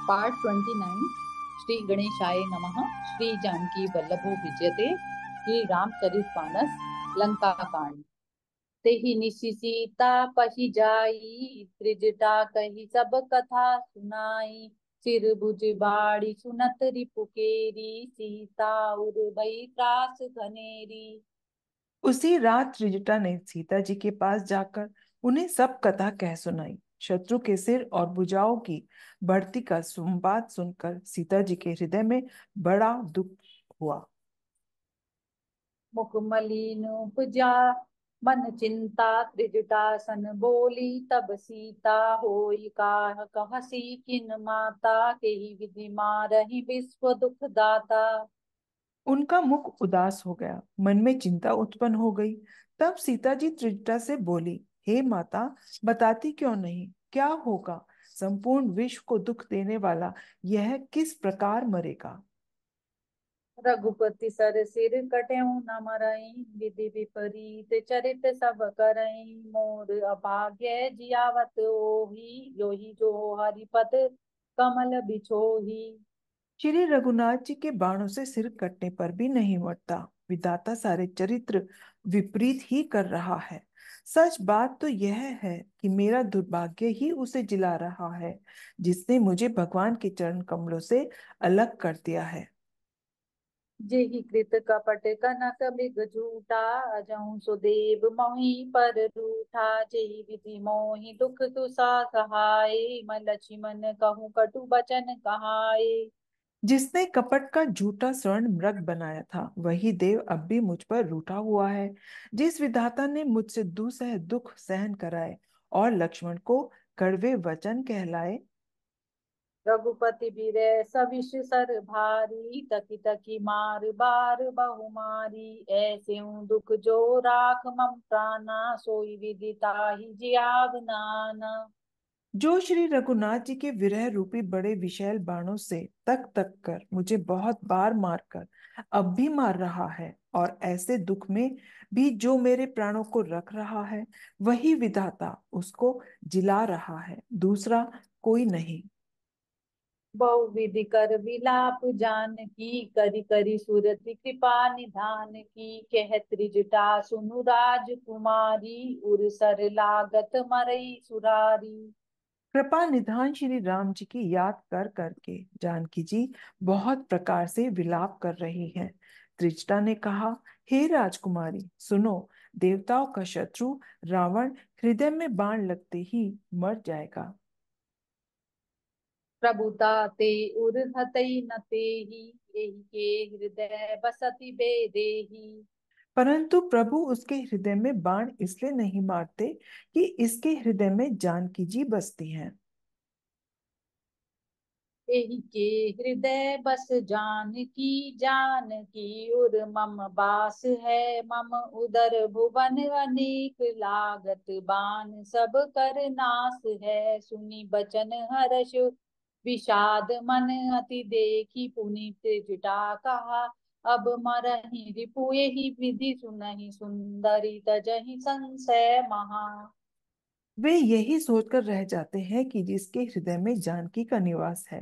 Part 29। Shri गणेशाय नमः। श्री जानकी वल्लभो विजयते। श्री रामचरितमानस लंका कांड। तेहि निशि सीता पहि जाई, त्रिजटा कही सब कथा सुनाई। सिर भुज बाड़ी सुनत रिपुकेरी, सीता उर भई त्रास घनेरी। उसी रात त्रिजटा ने सीता जी के पास जाकर उन्हें सब कथा कह सुनाई। शत्रु के सिर और भुजाओं की बढ़ती का संवाद सुनकर सीता जी के हृदय में बड़ा दुख हुआ। मुख मलिन उपजा मन चिंता, त्रिजटा सन बोली तब सीता। होई काह हसी किन माता, केहि विधि मारहि विश्व दुख दाता। उनका मुख उदास हो गया, मन में चिंता उत्पन्न हो गई। तब सीता जी त्रिजटा से बोली, हे माता, बताती क्यों नहीं? क्या होगा? संपूर्ण विश्व को दुख देने वाला यह किस प्रकार मरेगा? रघुपति सर सिर कटेऊ न मरई, विधि विपरीत चरित सब करई। मोर अभाग्य जियावत ओही, जोही जो हरिपद कमल बिछोही। श्री रघुनाथ जी के बाणों से सिर कटने पर भी नहीं मरता। विधाता सारे चरित्र विपरीत ही कर रहा है। सच बात तो यह है कि मेरा दुर्भाग्य ही उसे जिला रहा है, जिसने मुझे भगवान के चरण कमलों से अलग कर दिया है। जेहि कृत कपट कनक मृग झूठा, अजहुं सुदेव मोहि पर रूठा। जेहि विधि मोहि दुख तुसा सहाय, मैं लक्ष्मण कहूँ कटु बचन कहाय। जिसने कपट का झूठा स्वर्ण मृग बनाया था, वही देव अब भी मुझ पर रूठा हुआ है। जिस विधाता ने मुझसे दुसह दुख सहन कराए और लक्ष्मण को कड़वे वचन कहलाए। रघुपति बिरह सविष सर भारी, तकी तकी मार बार बहुमारी। ऐसे दुख जो राख मम प्राणा, सोई विधि ताहि जियाव नाना। जो श्री रघुनाथ जी के विरह रूपी बड़े विशैल बाणों से तक तक कर मुझे बहुत बार मारकर अब भी मार रहा है, और ऐसे दुख में भी जो मेरे प्राणों को रख रहा है, वही विधाता उसको जिला रहा है, दूसरा कोई नहीं। बहुविधि कर विलाप जानकी, करि करि सुरति कृपा निधान की। कह त्रिजटा सुनु राजकुमारी, उर सर लागत मरई सुरारी। कृपा निधान श्री राम जी की याद कर करके जानकी जी बहुत प्रकार से विलाप कर रही हैं। त्रिजटा ने कहा, हे राजकुमारी सुनो, देवताओं का शत्रु रावण हृदय में बाण लगते ही मर जाएगा। प्रभुता ते उर हतई न तेहि, एहि के हृदय बसति बेदेहि। परंतु प्रभु उसके हृदय में बाण इसलिए नहीं मारते कि इसके हृदय में जानकी जी बसती हैं। एहि के हृदय बस जानकी, जानकी उर मम बास है। मम उदर भुवन अनेक लागत बान, सब कर नाश है। सुनी बचन हर्ष विषाद मन, अति देखी पुनि त्रिजटा कहा। अब मरहि रिपु एहि विधि सुनहि, सुंदरी तजहि संशय महा। वे यही सोचकर रह जाते हैं कि जिसके हृदय में जानकी का निवास है,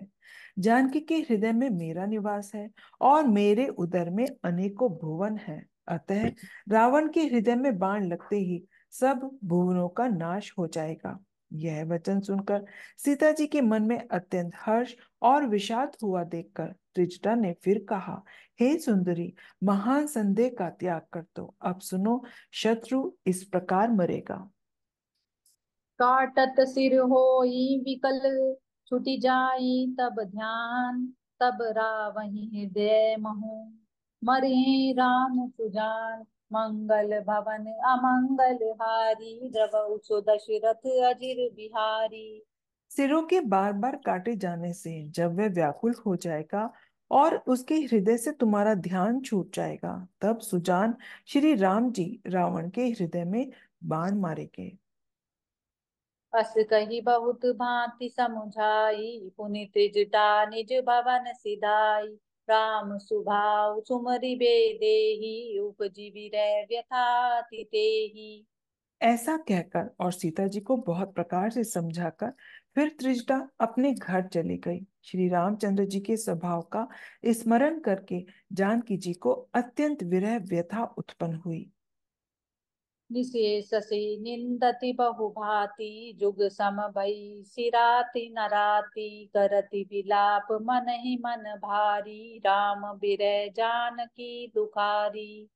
जानकी के हृदय में मेरा निवास है, और मेरे उदर में अनेकों भुवन हैं। अतः रावण के हृदय में बाण लगते ही सब भुवनों का नाश हो जाएगा। यह वचन सुनकर सीता जी के मन में अत्यंत हर्ष और विषाद हुआ देखकर त्रिजटा ने फिर कहा, हे सुंदरी, महान संदेह का त्याग कर दो। अब सुनो, शत्रु इस प्रकार मरेगा। काटत सिर होई विकल, छुटी जाई तब ध्यान। तब रावहि हृदय महु, मरे राम सुजान। मंगल भवन अमंगल हारी, द्रवहु सो दशरथ अजिर बिहारी। सिरों के बार बार काटे जाने से जब वह व्याकुल हो जाएगा और उसके हृदय से तुम्हारा ध्यान छूट जाएगा, तब सुजान श्री राम जी रावण के हृदय में बाण मारेंगे। अस कही बहुत भांति समुझाई, पुनि त्रिजटा निज भवन सिधाई। राम सुभाव सुमरि बेदेहि, उपजी विरह व्यथा तितेहि। ऐसा कहकर और सीता जी को बहुत प्रकार से समझाकर फिर त्रिजटा अपने घर चली गई। श्री रामचंद्र जी के स्वभाव का स्मरण करके जानकी जी को अत्यंत विरह व्यथा उत्पन्न हुई। निशेषसे निंदति बहुभाति जुग सम भई सिराति नराति करति विलाप मन ही मन भारी राम बिरह जानकी दुखारी।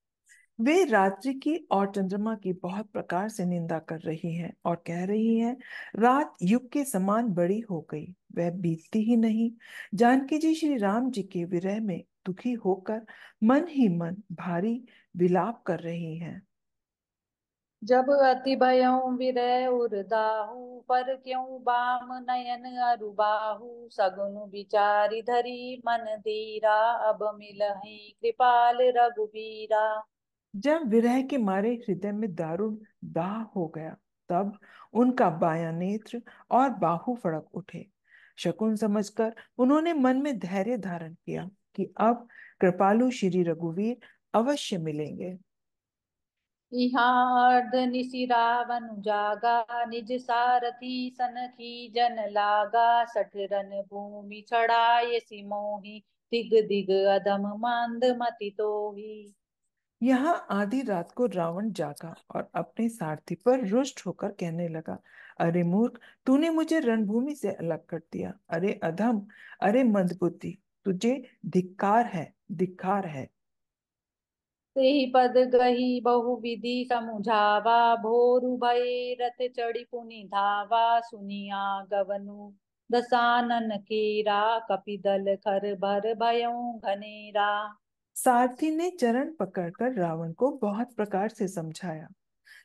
वे रात्रि की और चंद्रमा की बहुत प्रकार से निंदा कर रही हैं और कह रही हैं, रात युग के समान बड़ी हो गई, वह बीतती ही नहीं। जानकी जी श्री राम जी के विरह में दुखी होकर मन ही मन भारी विलाप कर रही हैं। जब अति भयउ विरह उरदाहु पर क्यों बाम नयन अरुबाहु सगुन विचारि धरी मन धीरा अब मिलहि कृपाल रघुबीरा। जब विरह के मारे हृदय में दारुण दाह हो गया, तब उनका बायां नेत्र और बाहु फड़क उठे। शकुन समझकर उन्होंने मन में धैर्य धारण किया कि अब कृपालु श्री रघुवीर अवश्य मिलेंगे। इहाँ अर्ध निशि रावण जागा निज सारथी सनखी जन लागा सठ रन भूमि छड़ाए सिमोही दिग दिग अदम मंद मति तोही। यहाँ आधी रात को रावण जागा और अपने सारथी पर रुष्ट होकर कहने लगा, अरे मूर्ख, तूने मुझे रणभूमि से अलग कर दिया। अरे अधम, अरे मंदबुद्धि, तुझे धिक्कार है, धिक्कार है। तेहि पद गही बहुविधि समुझावा भोरु भये रथ चढ़ी पुनि धावा सुनिया गवनु दसानन केरा कपिदल खर भर भयउ घनेरा। सारथी ने चरण पकड़कर रावण को बहुत प्रकार से समझाया।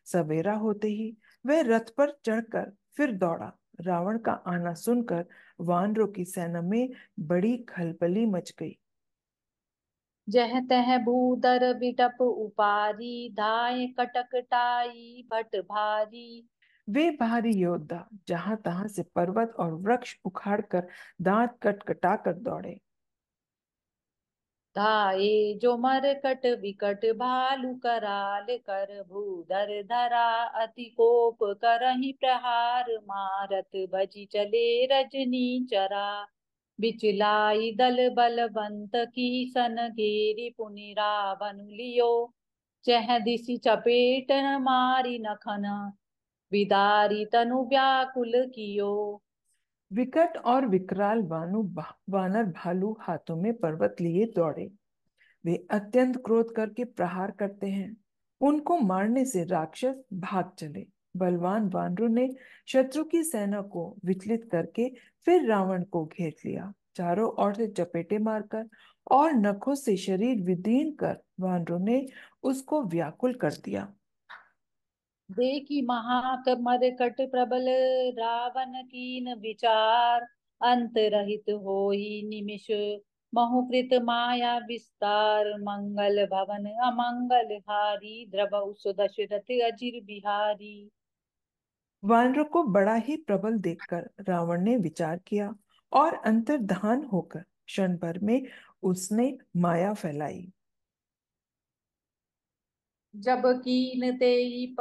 सवेरा होते ही वह रथ पर चढ़कर फिर दौड़ा। रावण का आना सुनकर वानरों की सेना में बड़ी खलबली मच गई। जह तह भूधर बिटप उपारी धाय कटकटाई भट भारी। वे भारी योद्धा जहां तहां से पर्वत और वृक्ष उखाड़कर दांत कटकटाकर दौड़े। धाये जो मरकट विकट भालू कराल कर भूधर धरा अति कोप करहि प्रहार मारत भजी चले रजनी चरा। बिचलाई दल बलवंत की सन घेरी पुनि रावण लियो चह दिशि चपेट न मारी नखन बिदारी तनु व्याकुल कियो। विकट और विकराल वानर भालू हाथों में पर्वत लिए दौड़े। वे अत्यंत क्रोध करके प्रहार करते हैं। उनको मारने से राक्षस भाग चले। बलवान वानरों ने शत्रु की सेना को विचलित करके फिर रावण को घेर लिया। चारों ओर से चपेटे मारकर और नखों से शरीर विदीर्ण कर वानरों ने उसको व्याकुल कर दिया। देखी महाकमरकट प्रबल रावण कीन विचार अंत रहित होई निमिष महुकृत माया विस्तार मंगल भवन अमंगल हारी द्रवउ सुदशरथ अजिर बिहारी। वानरों को बड़ा ही प्रबल देखकर रावण ने विचार किया और अंतर्धान होकर क्षण भर में उसने माया फैलाई। जब कीन ते ही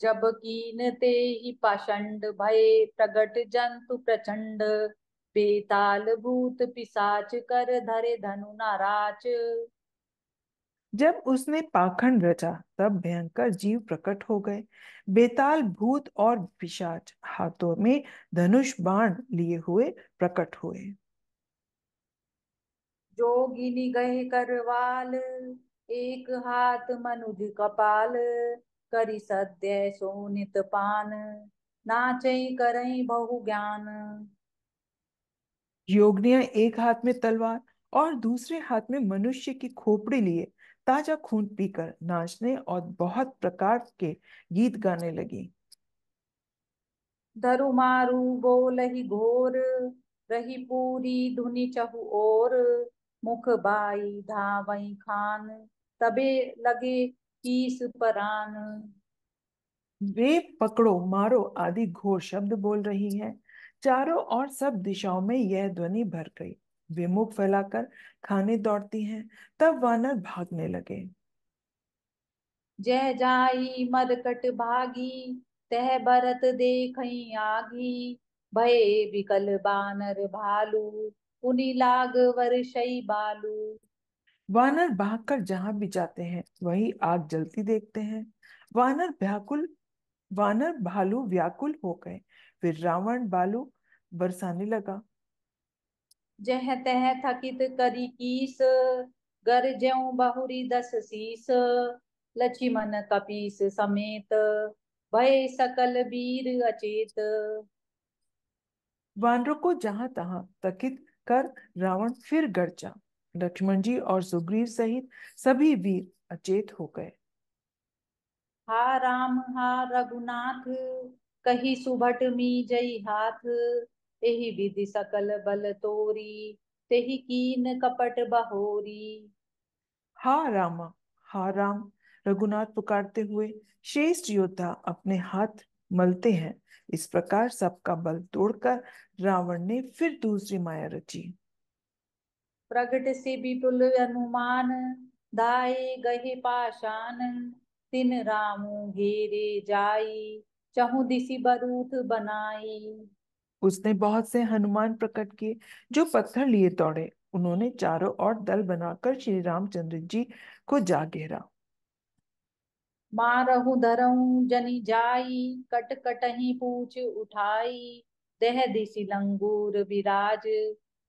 जब कीनते ही पाषंड भय प्रगट जंतु प्रचंड बेताल भूत पिशाच कर धरे धनु नाराच। जब उसने पाखंड रचा तब भयंकर जीव प्रकट हो गए। बेताल भूत और पिशाच हाथों में धनुष बाण लिए हुए प्रकट हुए। जोगिनी गए करवाल एक हाथ मनुज कपाल करि सद्य सोनित पान नाचै करई बहु ज्ञान। योगिनियां एक हाथ में तलवार और दूसरे हाथ में मनुष्य की खोपड़ी लिए ताजा खून पीकर नाचने और बहुत प्रकार के गीत गाने लगी। धरु मारु बोलहि घोर रही पूरी धुनि चहु ओर मुख बाई धावई खान तबे लगे कीस परान। वे पकड़ो मारो आदि घोर शब्द बोल रही हैं। चारों ओर सब दिशाओं में यह ध्वनि भर गई। वे मुख फैलाकर खाने दौड़ती हैं। तब वानर भागने लगे। जय जाई मरकट भागी, तह भरत देखई आगी। भये बिकल बानर भालू, पुनि लाग वर्षई बालू। वानर भागकर जहां भी जाते हैं वहीं आग जलती देखते हैं। वानर व्याकुल वानर भालू व्याकुल हो गए। फिर रावण बालू बरसाने लगा। जह तह थकित करी कीस, गर ज्यों बहुरी दस शीस। लक्ष्मण कपीस समेत, भय सकल वीर अचेत। वानरों को जहां तहां तकित कर रावण फिर गरजा। लक्ष्मण जी और सुग्रीव सहित सभी वीर अचेत हो गए। हा राम हा रघुनाथ, कही सुभट मी जई हाथ। एहि विधि सकल बल तोरी, तेहि कीन कपट बहोरी। हा रामा, हा राम, रघुनाथ पुकारते हुए श्रेष्ठ योद्धा अपने हाथ मलते हैं। इस प्रकार सबका बल तोड़कर रावण ने फिर दूसरी माया रची। प्रगट से विपुल हनुमान, धाये गहे पाषाण। तिन रामू घेरे जाई, चहु दिसि बरूथ बनाई। उसने बहुत से हनुमान प्रकट किए जो पत्थर लिए दौड़े। उन्होंने चारों ओर दल बनाकर श्री रामचंद्र जी को जा घेरा। मारहु धरहु जनि जाई, कट कटहि पूछ उठाई। देह दिसि लंगूर विराज,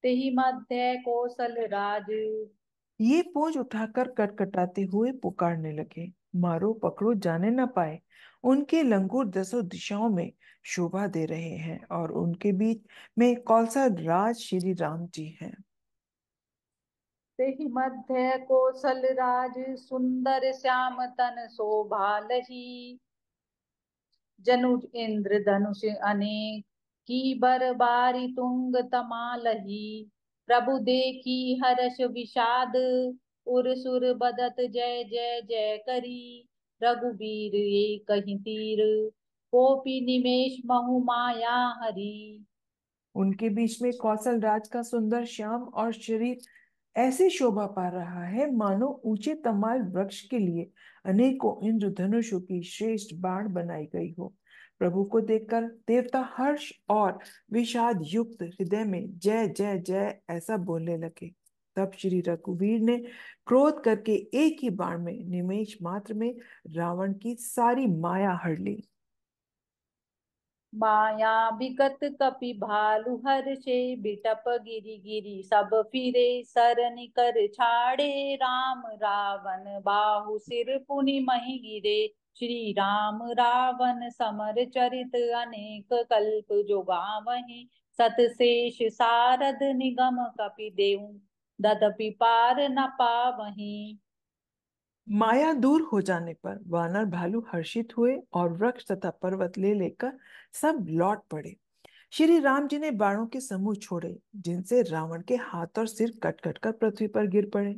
तेहि मध्य कौशल राज। ये पोंछ उठाकर कटकटाते हुए पुकारने लगे, मारो पकड़ो जाने न पाए। उनके लंगूर दसों दिशाओं में शोभा दे रहे हैं और उनके बीच में कौशल राज श्री राम जी हैं। तेहि मध्य कौशल राज, सुंदर श्याम तन शोभा लही। जनुज इंद्र धनुष अनेक, की बर बारी तुंग तमालही। प्रभु देखी हर्ष विषाद, उर सुर बदत जय जय जय करी। रघुबीर ये कहीं तीर, कोपी निमेष महु माया हरी। उनके बीच में कौशल राज का सुंदर श्याम और शरीर ऐसे शोभा पा रहा है मानो ऊंचे तमाल वृक्ष के लिए अनेकों इंद्रधनुषों की श्रेष्ठ बाण बनाई गई हो। प्रभु को देखकर देवता हर्ष और विषाद युक्त हृदय में जय जय जय ऐसा बोलने लगे। तब श्री रघुवीर ने क्रोध करके एक ही बाण में निमेष मात्र में रावण की सारी माया हर ली। माया विगत कपि भालु हर्षे, बिटप गिरि गिरि सब फिरे। सरनि कर छाड़े राम रावण, बाहु सिर पुनि महि गिरे। श्री राम रावण समर चरित, अनेक कल्प जो गावहीं। सत शेष सारद निगम कपि देहु, ददपि पार न पावहीं। माया दूर हो जाने पर वानर भालू हर्षित हुए और वृक्ष तथा पर्वत ले लेकर सब लौट पड़े। श्री राम जी ने बाणों के समूह छोड़े जिनसे रावण के हाथ और सिर कट कट कर पृथ्वी पर गिर पड़े।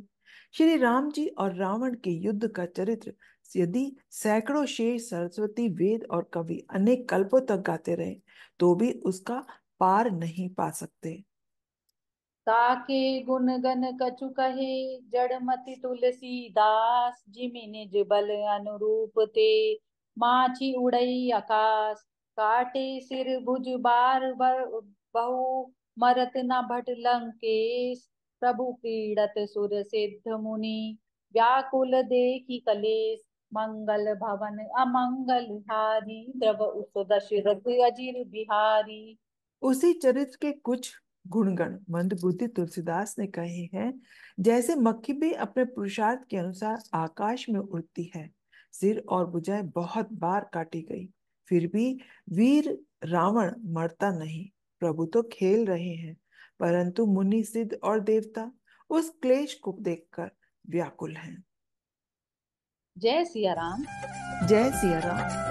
श्री राम जी और रावण के युद्ध का चरित्र यदि सैकड़ों शेर सरस्वती वेद और कवि अनेक कल्पों तक गाते रहे तो भी उसका पार नहीं पा सकते। ताके गुण गन कछु कहे, जड़मति तुलसीदास। जिमि निज बल अनुरूप ते, माछी उड़ई आकाश। काटे सिर भुज बार बर बहु, मरत न भट लंकेश। प्रभु पीड़त सुर सिद्ध मुनि, व्याकुल देखी कलेश। मंगल भवन अमंगल हारी, द्रव उस दशरथ अजिर बिहारी। उसी चरित्र के कुछ गुणगण मंदबुद्धि तुलसीदास ने कहे हैं। जैसे मक्खी भी अपने पुरुषार्थ के अनुसार आकाश में उड़ती है, सिर और भुजाएं बहुत बार काटी गई, फिर भी वीर रावण मरता नहीं। प्रभु तो खेल रहे हैं, परंतु मुनि सिद्ध और देवता उस क्लेश को देखकर व्याकुल हैं। जय सिया राम। जय सिया राम।